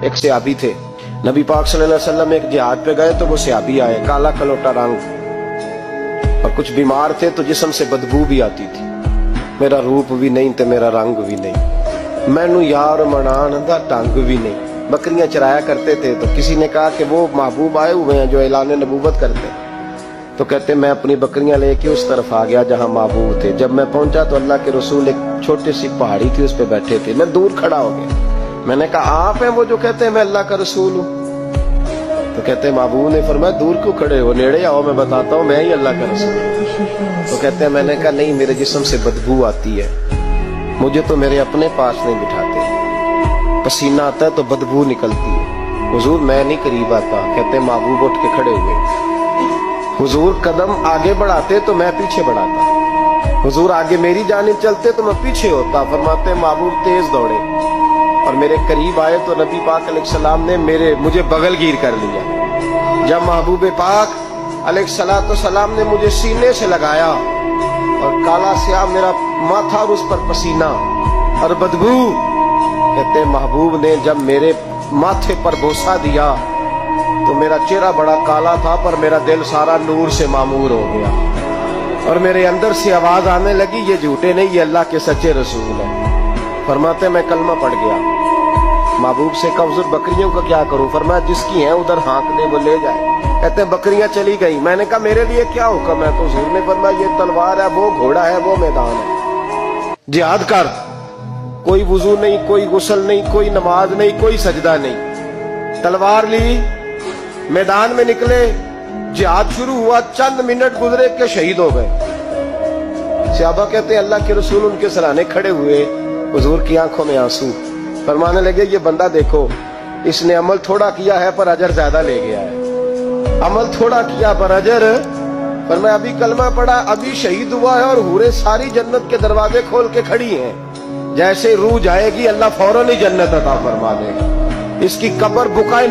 ایک صحابی تھے، نبی پاک صلی اللہ علیہ وسلم ایک جہاد پہ گئے تو وہ صحابی آئے، کالا کلوٹا رنگ، اور کچھ بیمار تھے تو جسم سے بدبو بھی آتی تھی۔ میرا روپ بھی نہیں تے میرا رنگ بھی نہیں، مینو یار منان دا ٹنگ بھی نہیں۔ بکریاں چرایا کرتے تھے تو کسی نے کہا کہ وہ محبوب آئے ہوئے ہیں جو اعلان نبوت کرتے ہیں، تو کہتے میں اپنی بکریاں لے کے اس طرف آ گیا جہاں محبوب تھے۔ جب میں پہنچا تو اللہ کے رسول ایک چھوٹی سی پہاڑی تھی، اس پہ بیٹھے تھے، میں دور کھڑا ہو گیا۔ میں نے کہا آپ ہیں وہ جو کہتے ہیں میں اللہ کا رسول ہوں؟ تو کہتے ہیں محبوب نے فرمایا دور کیوں کھڑے ہو، نیڑے آؤ میں بتاتا ہوں میں ہی اللہ کا رسول ہوں۔ تو کہتے ہیں میں نے کہا نہیں، میرے جسم سے بدبو آتی ہے، مجھے تو میرے اپنے پاس نہیں بٹھاتے، پسینہ آتا ہے تو بدبو نکلتی ہے، حضور میں نہیں قریب آتا۔ کہتے ہیں محبوب اٹھ کے کھڑے ہوئے، حضور قدم آگے بڑھاتے تو میں پیچھے بڑھاتا، حضور آگے میری جانب چلتے تو میں پیچھے ہوتا۔ فرماتے محبوب تیز دوڑے اور میرے قریب آئے تو نبی پاک علیہ السلام نے مجھے بغل گیر کر لیا۔ جب محبوب پاک علیہ السلام نے مجھے سینے سے لگایا اور کالا سیاہ میرا ماتھا اور اس پر پسینہ اور بدبو، کہتے محبوب نے جب میرے ماتھے پر بوسہ دیا تو میرا چہرہ بڑا کالا تھا پر میرا دل سارا نور سے معمور ہو گیا، اور میرے اندر سے آواز آنے لگی یہ جھوٹے نہیں، یہ اللہ کے سچے رسول ہیں۔ فرماتے میں کلمہ پڑھ گیا۔ محبوب سے کہا حضور بکریوں کا کیا کروں؟ فرمایا جس کی ہیں ادھر ہانک دے وہ لے جائے۔ کہتے ہیں بکریاں چلی گئی۔ میں نے کہا میرے لیے کیا حکم ہے؟ تو حضور نے فرمایا یہ تلوار ہے، وہ گھوڑا ہے، وہ میدان ہے، جہاد کر۔ کوئی وضو نہیں، کوئی غسل نہیں، کوئی نماز نہیں، کوئی سجدہ نہیں، تلوار لی، میدان میں نکلے، جہاد شروع ہوا، چند منٹ گزرے کہ شہید ہو گئے۔ صحابہ کہتے ہیں اللہ کے رسول ان کے سرانے کھڑے ہوئے، حضور کی آنکھوں میں آنسو، فرمانے لگے یہ بندہ دیکھو اس نے عمل تھوڑا کیا ہے پر اجر زیادہ لے گیا ہے، عمل تھوڑا کیا پر اجر۔ فرمایا ابھی کلمہ پڑھا، ابھی شہید ہوا ہے اور حوریں ساری جنت کے دروازے کھول کے کھڑی ہیں، جیسے روح جائے گی اللہ فوراً ہی جنت عطا فرما دے گا۔ اس کی قبر بقائے